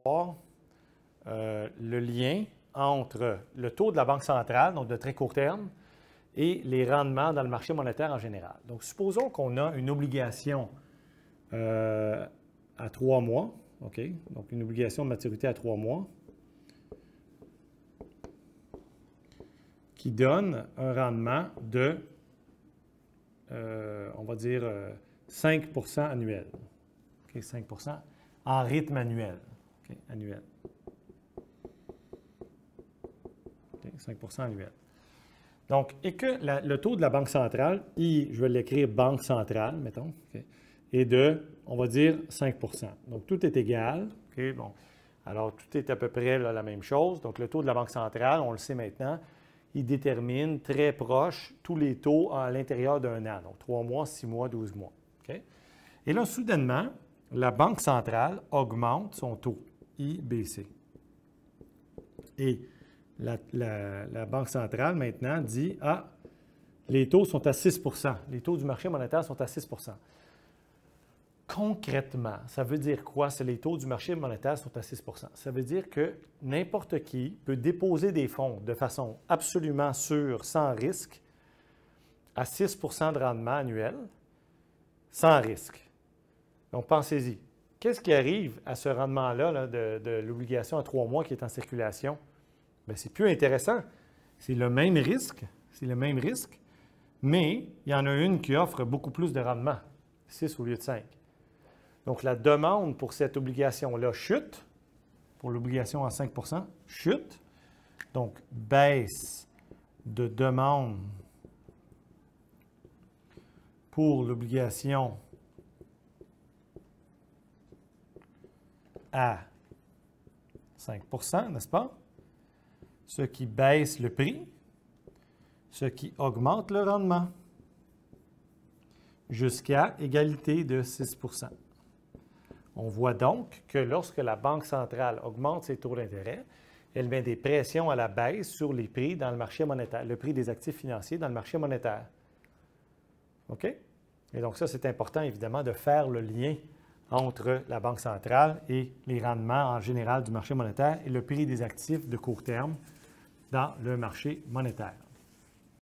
voir le lien entre le taux de la Banque centrale, donc de très court terme, et les rendements dans le marché monétaire en général. Donc, supposons qu'on a une obligation à 3 mois, OK? Donc, une obligation de maturité à 3 mois qui donne un rendement de, on va dire, 5 annuel. OK? 5 en rythme annuel. OK? Annuel. OK? 5 annuel. Donc, et que le taux de la Banque centrale, je vais l'écrire Banque centrale, mettons, okay, est de, on va dire, 5 Donc, tout est égal. Okay, bon. Alors, tout est à peu près là, la même chose. Donc, le taux de la Banque centrale, on le sait maintenant, il détermine très proche tous les taux à l'intérieur d'un an. Donc, 3 mois, 6 mois, 12 mois. Okay? Et là, soudainement, la Banque centrale augmente son taux, IBC. Et la Banque centrale, maintenant, dit « Ah, les taux sont à 6 les taux du marché monétaire sont à 6 ». Concrètement, ça veut dire quoi? Si les taux du marché monétaire sont à 6 ça veut dire que n'importe qui peut déposer des fonds de façon absolument sûre, sans risque, à 6 de rendement annuel, sans risque. Donc, pensez-y. Qu'est-ce qui arrive à ce rendement-là là, de l'obligation à 3 mois qui est en circulation? Bien, c'est plus intéressant. C'est le même risque, mais il y en a une qui offre beaucoup plus de rendement, 6 au lieu de 5. Donc, la demande pour cette obligation-là chute, pour l'obligation à 5 chute. Donc, baisse de demande pour l'obligation à 5 n'est-ce pas? Ce qui baisse le prix, ce qui augmente le rendement, jusqu'à égalité de 6 On voit donc que lorsque la Banque centrale augmente ses taux d'intérêt, elle met des pressions à la baisse sur les prix dans le marché monétaire, le prix des actifs financiers dans le marché monétaire. OK? Et donc ça, c'est important, évidemment, de faire le lien entre la Banque centrale et les rendements en général du marché monétaire et le prix des actifs de court terme dans le marché monétaire.